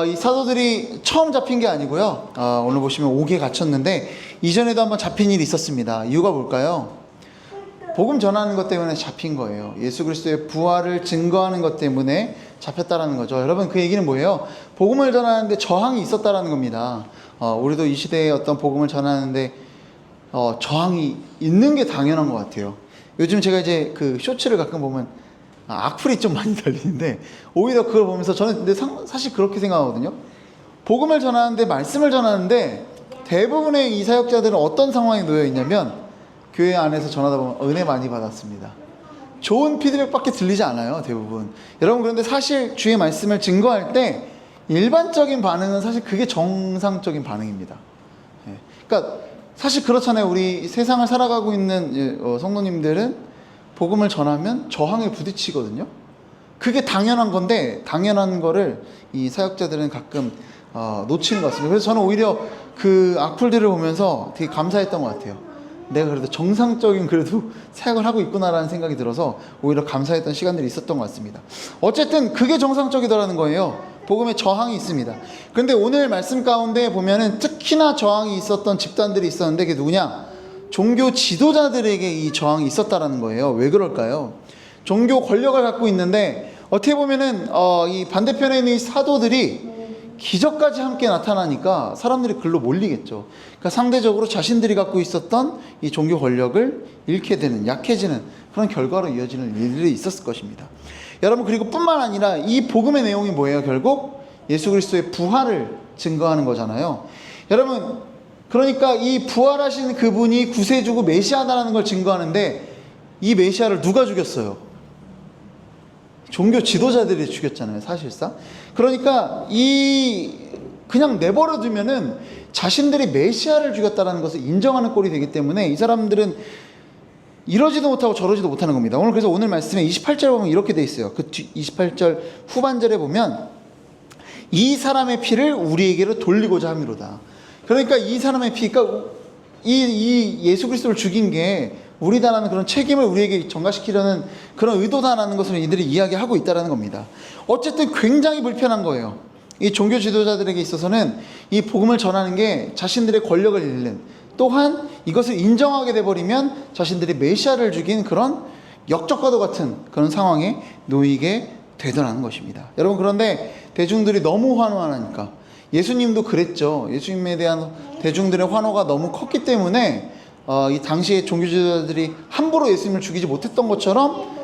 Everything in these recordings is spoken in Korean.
이 사도들이 처음 잡힌 게 아니고요. 오늘 보시면 옥에 갇혔는데 이전에도 한번 잡힌 일이 있었습니다. 이유가 뭘까요? 복음 전하는 것 때문에 잡힌 거예요. 예수 그리스도의 부활을 증거하는 것 때문에 잡혔다라는 거죠. 여러분, 그 얘기는 뭐예요? 복음을 전하는데 저항이 있었다라는 겁니다. 우리도 이 시대에 어떤 복음을 전하는데 저항이 있는 게 당연한 것 같아요. 요즘 제가 이제 그 쇼츠를 가끔 보면 악플이 좀 많이 달리는데, 오히려 그걸 보면서 저는 근데 사실 그렇게 생각하거든요. 복음을 전하는데, 말씀을 전하는데 대부분의 이 사역자들은 어떤 상황에 놓여 있냐면, 교회 안에서 전하다 보면 은혜 많이 받았습니다. 좋은 피드백밖에 들리지 않아요, 대부분. 여러분, 그런데 사실 주의 말씀을 증거할 때 일반적인 반응은 사실 그게 정상적인 반응입니다. 그러니까 사실 그렇잖아요. 우리 세상을 살아가고 있는 성도님들은 복음을 전하면 저항에 부딪히거든요. 그게 당연한 건데, 당연한 거를 이 사역자들은 가끔 놓치는 것 같습니다. 그래서 저는 오히려 그 악플들을 보면서 되게 감사했던 것 같아요. 내가 그래도 정상적인 그래도 사역을 하고 있구나라는 생각이 들어서 오히려 감사했던 시간들이 있었던 것 같습니다. 어쨌든 그게 정상적이더라는 거예요. 복음에 저항이 있습니다. 그런데 오늘 말씀 가운데 보면은 특히나 저항이 있었던 집단들이 있었는데, 그게 누구냐? 종교 지도자들에게 이 저항이 있었다라는 거예요. 왜 그럴까요? 종교 권력을 갖고 있는데 어떻게 보면은 이 반대편에 있는 이 사도들이 기적까지 함께 나타나니까 사람들이 글로 몰리겠죠. 그러니까 상대적으로 자신들이 갖고 있었던 이 종교 권력을 잃게 되는, 약해지는 그런 결과로 이어지는 일들이 있었을 것입니다. 여러분, 그리고 뿐만 아니라 이 복음의 내용이 뭐예요? 결국 예수 그리스도의 부활을 증거하는 거잖아요. 여러분, 그러니까 이 부활하신 그분이 구세주고 메시아다라는 걸 증거하는데, 이 메시아를 누가 죽였어요? 종교 지도자들이 죽였잖아요, 사실상. 그러니까 그냥 내버려 두면은 자신들이 메시아를 죽였다라는 것을 인정하는 꼴이 되기 때문에 이 사람들은 이러지도 못하고 저러지도 못하는 겁니다. 그래서 오늘 말씀에 28절 보면 이렇게 돼 있어요. 그 28절 후반절에 보면 이 사람의 피를 우리에게로 돌리고자 함이로다. 그러니까 이 사람의 피, 그러니까 이 예수 그리스도를 죽인 게 우리다라는 그런 책임을 우리에게 전가시키려는 그런 의도다라는 것을 이들이 이야기하고 있다는 겁니다. 어쨌든 굉장히 불편한 거예요. 이 종교 지도자들에게 있어서는 이 복음을 전하는 게 자신들의 권력을 잃는, 또한 이것을 인정하게 돼버리면 자신들이 메시아를 죽인 그런 역적과도 같은 그런 상황에 놓이게 되더라는 것입니다. 여러분, 그런데 대중들이 너무 환호하니까, 예수님도 그랬죠. 예수님에 대한 대중들의 환호가 너무 컸기 때문에 이 당시에 종교 지도자들이 함부로 예수님을 죽이지 못했던 것처럼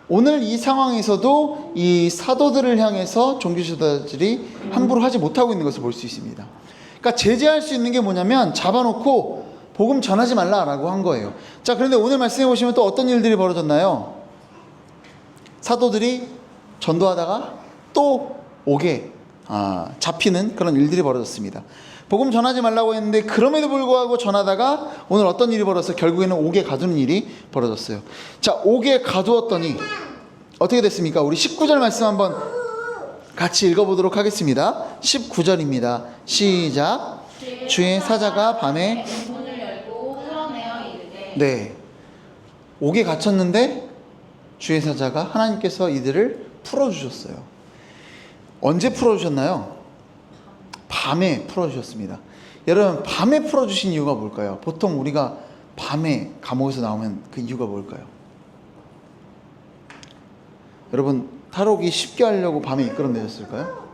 오늘 이 상황에서도 이 사도들을 향해서 종교 지도자들이 함부로 하지 못하고 있는 것을 볼 수 있습니다. 그러니까 제재할 수 있는 게 뭐냐면 잡아놓고 복음 전하지 말라라고 한 거예요. 자, 그런데 오늘 말씀해 보시면 또 어떤 일들이 벌어졌나요? 사도들이 전도하다가 또 옥에 잡히는 그런 일들이 벌어졌습니다. 복음 전하지 말라고 했는데 그럼에도 불구하고 전하다가 오늘 어떤 일이 벌어서 결국에는 옥에 가두는 일이 벌어졌어요. 자, 옥에 가두었더니 어떻게 됐습니까? 우리 19절 말씀 한번 같이 읽어보도록 하겠습니다. 19절입니다. 시작. 주의 사자가 밤에 문을 열고 끌어내어 이르되. 네, 옥에 갇혔는데 주의 사자가 하나님께서 이들을 풀어주셨어요. 언제 풀어주셨나요? 밤에 풀어주셨습니다. 여러분, 밤에 풀어주신 이유가 뭘까요? 보통 우리가 밤에 감옥에서 나오면 그 이유가 뭘까요? 여러분, 탈옥이 쉽게 하려고 밤에 이끌어내셨을까요?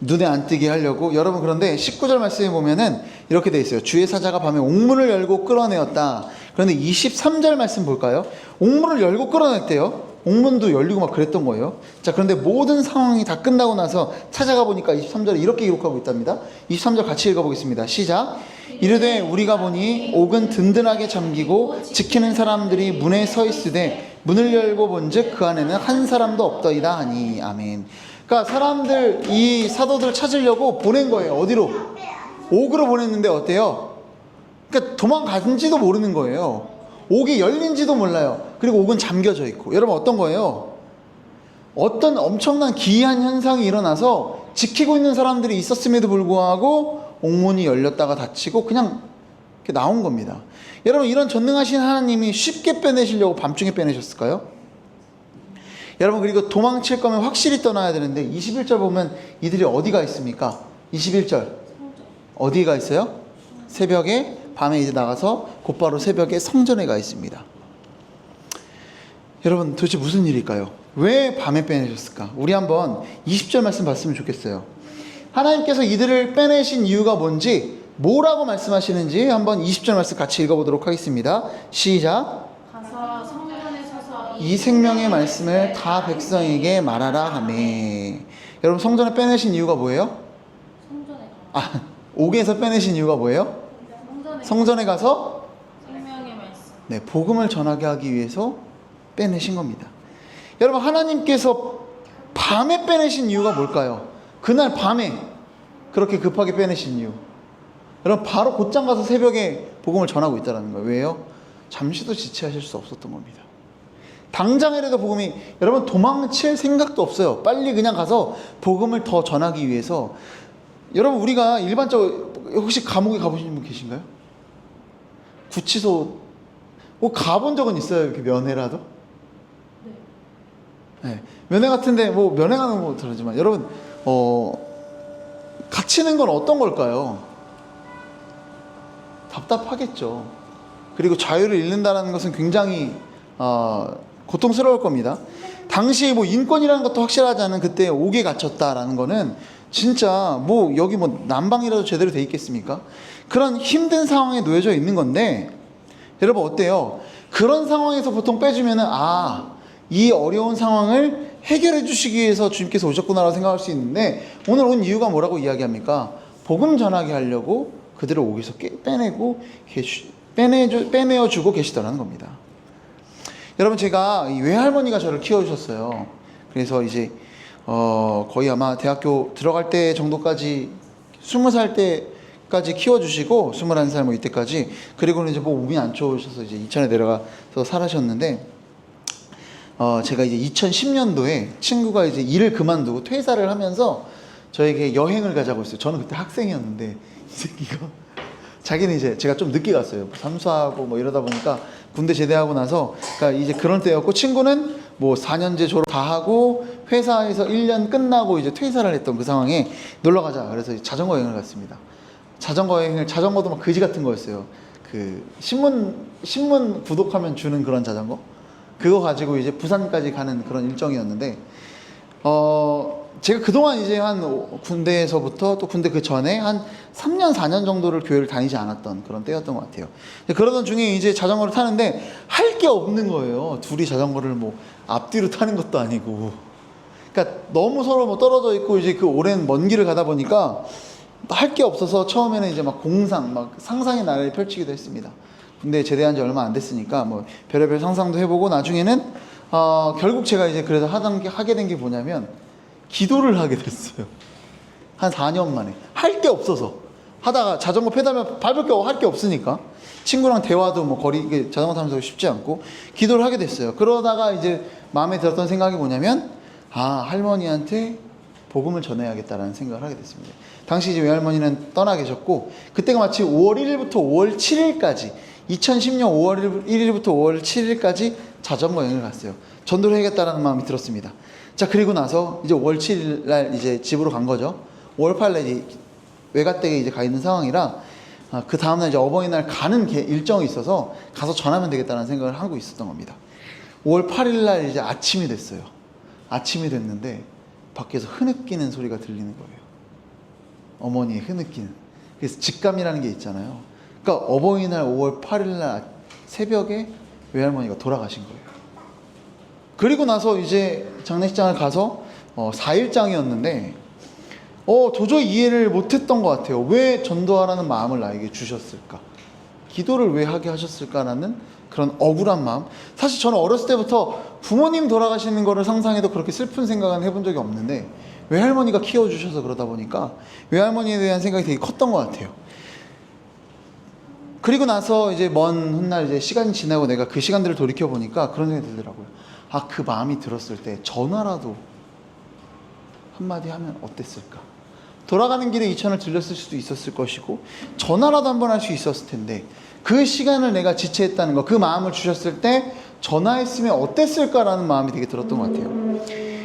눈에 안 띄게 하려고. 여러분, 그런데 19절 말씀에 보면은 이렇게 돼 있어요. 주의 사자가 밤에 옥문을 열고 끌어내었다. 그런데 23절 말씀 볼까요? 옥문을 열고 끌어냈대요. 옥문도 열리고 막 그랬던 거예요. 자, 그런데 모든 상황이 다 끝나고 나서 찾아가 보니까 23절에 이렇게 기록하고 있답니다. 23절 같이 읽어보겠습니다. 시작. 이르되 우리가 보니 옥은 든든하게 잠기고 지키는 사람들이 문에 서 있으되 문을 열고 본즉 그 안에는 한 사람도 없더이다 하니. 아멘. 그러니까 사람들, 이 사도들을 찾으려고 보낸 거예요. 어디로? 옥으로 보냈는데 어때요? 그러니까 도망간지도 모르는 거예요. 옥이 열린지도 몰라요. 그리고 옥은 잠겨져 있고. 여러분, 어떤 거예요? 어떤 엄청난 기이한 현상이 일어나서 지키고 있는 사람들이 있었음에도 불구하고 옥문이 열렸다가 닫히고 그냥 이렇게 나온 겁니다. 여러분, 이런 전능하신 하나님이 쉽게 빼내시려고 밤중에 빼내셨을까요? 여러분 그리고 도망칠 거면 확실히 떠나야 되는데 21절 보면 이들이 어디가 있습니까? 21절 어디가 있어요? 새벽에 밤에 이제 나가서 곧바로 새벽에 성전에 가 있습니다. 여러분 도대체 무슨 일일까요? 왜 밤에 빼내셨을까? 우리 한번 20절 말씀 봤으면 좋겠어요. 하나님께서 이들을 빼내신 이유가 뭔지 뭐라고 말씀하시는지 한번 20절 말씀 같이 읽어보도록 하겠습니다. 시작. 가서 성전에 서서 이 생명의 말씀을 다 백성에게 말하라 하매. 여러분 성전에 빼내신 이유가 뭐예요? 성전에 가. 옥에서 빼내신 이유가 뭐예요? 성전에 가서 생명의 말씀. 네, 복음을 전하게 하기 위해서 빼내신 겁니다. 여러분 하나님께서 밤에 빼내신 이유가 뭘까요? 그날 밤에 그렇게 급하게 빼내신 이유. 여러분 바로 곧장 가서 새벽에 복음을 전하고 있다는 거예요. 왜요? 잠시도 지체하실 수 없었던 겁니다. 당장이라도 복음이, 여러분 도망칠 생각도 없어요. 빨리 그냥 가서 복음을 더 전하기 위해서. 여러분 우리가 일반적으로 혹시 감옥에 가보신 분 계신가요? 구치소 뭐 가본 적은 있어요? 이렇게 면회라도? 네. 면회 같은데 뭐 면회 가는 거 들었지만 여러분 갇히는 건 어떤 걸까요? 답답하겠죠. 그리고 자유를 잃는다는 것은 굉장히 고통스러울 겁니다. 당시 뭐 인권이라는 것도 확실하지 않은 그때 옥에 갇혔다라는 거는 진짜 뭐 여기 뭐 난방이라도 제대로 돼 있겠습니까? 그런 힘든 상황에 놓여져 있는 건데 여러분 어때요? 그런 상황에서 보통 빼주면은 이 어려운 상황을 해결해 주시기 위해서 주님께서 오셨구나라고 생각할 수 있는데 오늘 온 이유가 뭐라고 이야기합니까? 복음 전하게 하려고 그들을 옥에서 빼내어 주고 계시더라는 겁니다. 여러분 제가 이 외할머니가 저를 키워주셨어요. 그래서 이제 거의 아마 대학교 들어갈 때 정도까지 20살 때까지 키워주시고 21살 뭐 이때까지. 그리고는 이제 뭐 몸이 안 좋으셔서 이제 이천에 내려가서 살으셨는데 제가 이제 2010년도에 친구가 이제 일을 그만두고 퇴사를 하면서 저에게 여행을 가자고 했어요. 저는 그때 학생이었는데 이 새끼가 자기는 이제 제가 좀 늦게 갔어요. 삼수하고 뭐 이러다 보니까 군대 제대하고 나서 그러니까 이제 그런 때였고 친구는 뭐 4년제 졸업 다 하고 회사에서 1년 끝나고 이제 퇴사를 했던 그 상황에 놀러 가자. 그래서 자전거 여행을 갔습니다. 자전거도 막 거지 같은 거였어요. 그 신문 구독하면 주는 그런 자전거. 그거 가지고 이제 부산까지 가는 그런 일정이었는데 제가 그동안 이제 한 군대에서부터 또 군대 그 전에 한 3년 4년 정도를 교회를 다니지 않았던 그런 때였던 것 같아요. 그러던 중에 이제 자전거를 타는데 할 게 없는 거예요. 둘이 자전거를 뭐 앞뒤로 타는 것도 아니고. 그러니까 너무 서로 뭐 떨어져 있고 이제 그 오랜 먼 길을 가다 보니까 할 게 없어서 처음에는 이제 막 상상의 나래를 펼치기도 했습니다. 근데 제대한 지 얼마 안 됐으니까 뭐 별의별 상상도 해보고 나중에는 결국 제가 이제 그래서 하게 된 게 뭐냐면 기도를 하게 됐어요. 한 4년 만에. 할 게 없어서. 하다가 자전거 페달만 밟을 게 할 게 없으니까. 친구랑 대화도 뭐 자전거 타면서 쉽지 않고 기도를 하게 됐어요. 그러다가 이제 마음에 들었던 생각이 뭐냐면 할머니한테 복음을 전해야겠다라는 생각을 하게 됐습니다. 당시 이제 외할머니는 떠나 계셨고 그때가 마치 5월 1일부터 5월 7일까지 2010년 5월 1일부터 5월 7일까지 자전거 여행을 갔어요. 전도를 해야겠다라는 마음이 들었습니다. 자, 그리고 나서 이제 5월 7일 날 이제 집으로 간 거죠. 5월 8일 날 이제 외가댁에 이제 가 있는 상황이라 그 다음날 이제 어버이날 가는 일정이 있어서 가서 전하면 되겠다는 생각을 하고 있었던 겁니다. 5월 8일 날 이제 아침이 됐어요. 아침이 됐는데 밖에서 흐느끼는 소리가 들리는 거예요. 어머니의 흐느끼는. 그래서 직감이라는 게 있잖아요. 그러니까 어버이날 5월 8일 날 새벽에 외할머니가 돌아가신 거예요. 그리고 나서 이제 장례식장을 가서 4일장이었는데 도저히 이해를 못했던 것 같아요. 왜 전도하라는 마음을 나에게 주셨을까? 기도를 왜 하게 하셨을까라는 그런 억울한 마음. 사실 저는 어렸을 때부터 부모님 돌아가시는 거를 상상해도 그렇게 슬픈 생각은 해본 적이 없는데 외할머니가 키워주셔서 그러다 보니까 외할머니에 대한 생각이 되게 컸던 것 같아요. 그리고 나서 이제 먼 훗날 이제 시간이 지나고 내가 그 시간들을 돌이켜 보니까 그런 생각이 들더라고요. 그 마음이 들었을 때 전화라도 한마디 하면 어땠을까? 돌아가는 길에 이천을 들렸을 수도 있었을 것이고 전화라도 한번 할 수 있었을 텐데 그 시간을 내가 지체했다는 거, 그 마음을 주셨을 때 전화했으면 어땠을까라는 마음이 되게 들었던 것 같아요.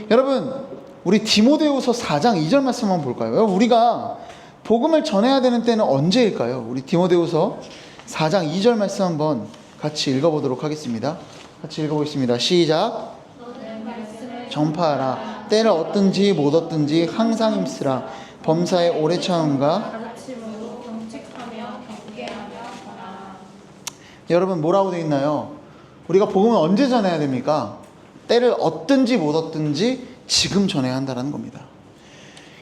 여러분, 우리 디모데후서 4장 2절 말씀 한번 볼까요? 우리가 복음을 전해야 되는 때는 언제일까요? 우리 디모데후서 4장 2절 말씀 한번 같이 읽어보도록 하겠습니다. 같이 읽어보겠습니다. 시작. 전파하라. 때를 얻든지 못 얻든지 항상 힘쓰라. 범사에 오래 참음과 가르침으로 경책하며 경계하며 전하라. 여러분 뭐라고 되어 있나요? 우리가 복음을 언제 전해야 됩니까? 때를 얻든지 못 얻든지 지금 전해야 한다는 겁니다.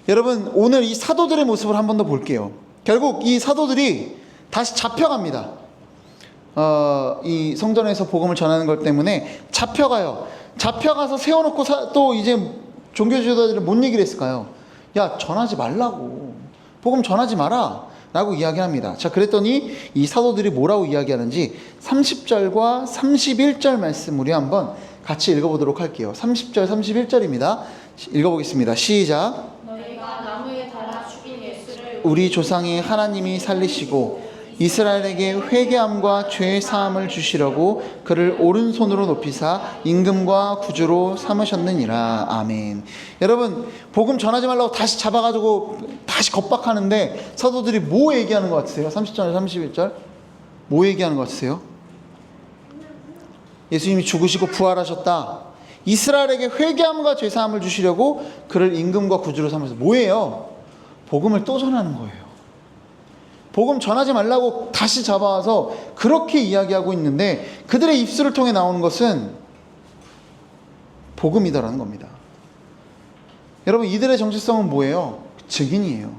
여러분 오늘 이 사도들의 모습을 한 번 더 볼게요. 결국 이 사도들이 다시 잡혀갑니다. 이 성전에서 복음을 전하는 것 때문에 잡혀가요. 잡혀가서 세워놓고 또 이제 종교 지도자들은 뭔 얘기를 했을까요? 야, 전하지 말라고. 복음 전하지 마라 라고 이야기합니다. 자, 그랬더니 이 사도들이 뭐라고 이야기하는지 30절과 31절 말씀 우리 한번 같이 읽어보도록 할게요. 30절 31절입니다 읽어보겠습니다. 시작. 너희가 나무에 달아 죽인 예수를 우리 조상의 하나님이 살리시고 이스라엘에게 회개함과 죄 사함을 주시려고 그를 오른손으로 높이사 임금과 구주로 삼으셨느니라. 아멘. 여러분 복음 전하지 말라고 다시 잡아가지고 다시 겁박하는데 사도들이 뭐 얘기하는 것 같으세요? 30절 31절 뭐 얘기하는 것 같으세요? 예수님이 죽으시고 부활하셨다. 이스라엘에게 회개함과 죄 사함을 주시려고 그를 임금과 구주로 삼으셨다. 뭐예요? 복음을 또 전하는 거예요. 복음 전하지 말라고 다시 잡아와서 그렇게 이야기하고 있는데 그들의 입술을 통해 나오는 것은 복음이다라는 겁니다. 여러분 이들의 정체성은 뭐예요? 증인이에요.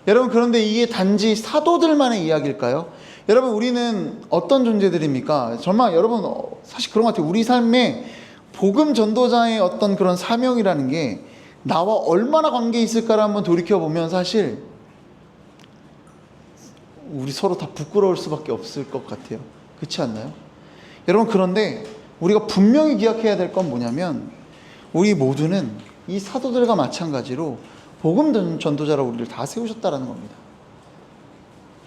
여러분 그런데 이게 단지 사도들만의 이야기일까요? 여러분 우리는 어떤 존재들입니까? 정말 여러분 사실 그런 것 같아요. 우리 삶에 복음 전도자의 어떤 그런 사명이라는 게 나와 얼마나 관계 있을까를 한번 돌이켜보면 사실 우리 서로 다 부끄러울 수밖에 없을 것 같아요. 그렇지 않나요? 여러분 그런데 우리가 분명히 기억해야 될 건 뭐냐면 우리 모두는 이 사도들과 마찬가지로 복음 전도자로 우리를 다 세우셨다라는 겁니다.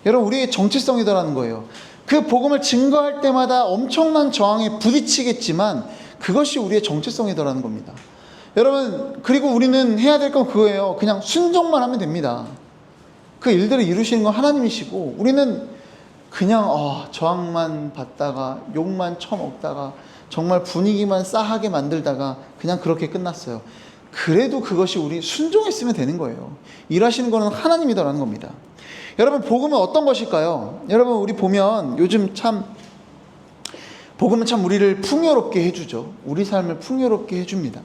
여러분 우리의 정체성이다라는 거예요. 그 복음을 증거할 때마다 엄청난 저항에 부딪히겠지만 그것이 우리의 정체성이다라는 겁니다. 여러분 그리고 우리는 해야 될 건 그거예요. 그냥 순종만 하면 됩니다. 그 일들을 이루시는 건 하나님이시고 우리는 그냥 저항만 받다가 욕만 처먹다가 정말 분위기만 싸하게 만들다가 그냥 그렇게 끝났어요. 그래도 그것이 우리 순종했으면 되는 거예요. 일하시는 거는 하나님이다라는 겁니다. 여러분 복음은 어떤 것일까요? 여러분 우리 보면 요즘 참 복음은 참 우리를 풍요롭게 해주죠. 우리 삶을 풍요롭게 해줍니다.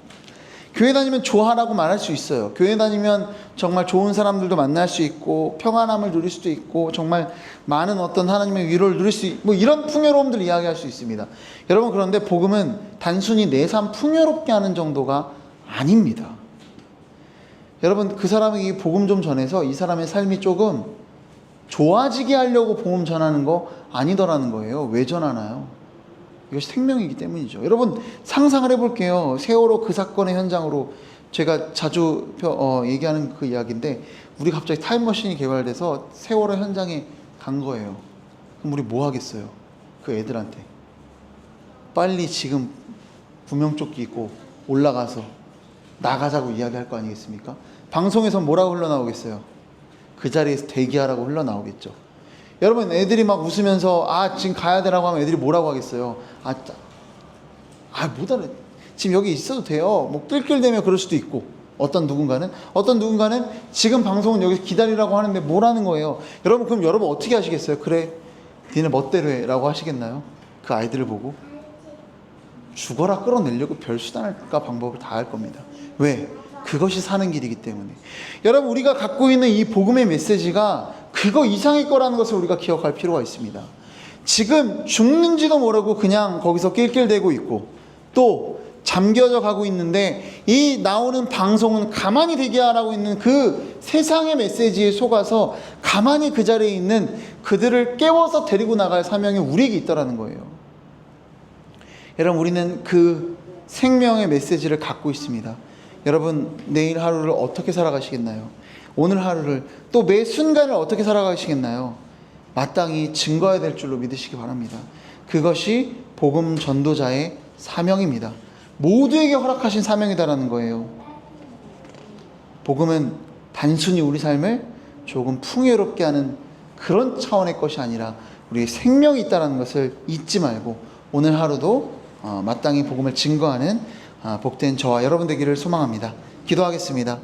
교회 다니면 좋아라고 말할 수 있어요. 교회 다니면 정말 좋은 사람들도 만날 수 있고 평안함을 누릴 수도 있고 정말 많은 어떤 하나님의 위로를 누릴 수 있고 이런 풍요로움들을 이야기할 수 있습니다. 여러분 그런데 복음은 단순히 내 삶 풍요롭게 하는 정도가 아닙니다. 여러분 그 사람에게 복음 좀 전해서 이 사람의 삶이 조금 좋아지게 하려고 복음 전하는 거 아니더라는 거예요. 왜 전하나요? 이것이 생명이기 때문이죠. 여러분 상상을 해볼게요. 세월호 그 사건의 현장으로 제가 자주 얘기하는 그 이야기인데 우리 갑자기 타임머신이 개발돼서 세월호 현장에 간 거예요. 그럼 우리 뭐 하겠어요? 그 애들한테 빨리 지금 구명조끼 입고 올라가서 나가자고 이야기할 거 아니겠습니까? 방송에서 뭐라고 흘러나오겠어요? 그 자리에서 대기하라고 흘러나오겠죠. 여러분 애들이 막 웃으면서 지금 가야 되라고 하면 애들이 뭐라고 하겠어요? 못 알아. 지금 여기 있어도 돼요. 뭐 끌끌대며 그럴 수도 있고 어떤 누군가는 지금 방송은 여기서 기다리라고 하는데 뭐라는 거예요. 여러분 그럼 여러분 어떻게 하시겠어요? 그래 니네 멋대로 해 라고 하시겠나요? 그 아이들을 보고 죽어라 끌어내려고 별 수단과 방법을 다 할 겁니다. 왜? 그것이 사는 길이기 때문에. 여러분 우리가 갖고 있는 이 복음의 메시지가 그거 이상일 거라는 것을 우리가 기억할 필요가 있습니다. 지금 죽는지도 모르고 그냥 거기서 낄낄대고 있고 또 잠겨져 가고 있는데 이 나오는 방송은 가만히 대기 하라고 있는 그 세상의 메시지에 속아서 가만히 그 자리에 있는 그들을 깨워서 데리고 나갈 사명이 우리에게 있다라는 거예요. 여러분 우리는 그 생명의 메시지를 갖고 있습니다. 여러분 내일 하루를 어떻게 살아가시겠나요? 오늘 하루를 또 매 순간을 어떻게 살아가시겠나요? 마땅히 증거해야 될 줄로 믿으시기 바랍니다. 그것이 복음 전도자의 사명입니다. 모두에게 허락하신 사명이다라는 거예요. 복음은 단순히 우리 삶을 조금 풍요롭게 하는 그런 차원의 것이 아니라 우리의 생명이 있다는 것을 잊지 말고 오늘 하루도 마땅히 복음을 증거하는 복된 저와 여러분 되기를 소망합니다. 기도하겠습니다.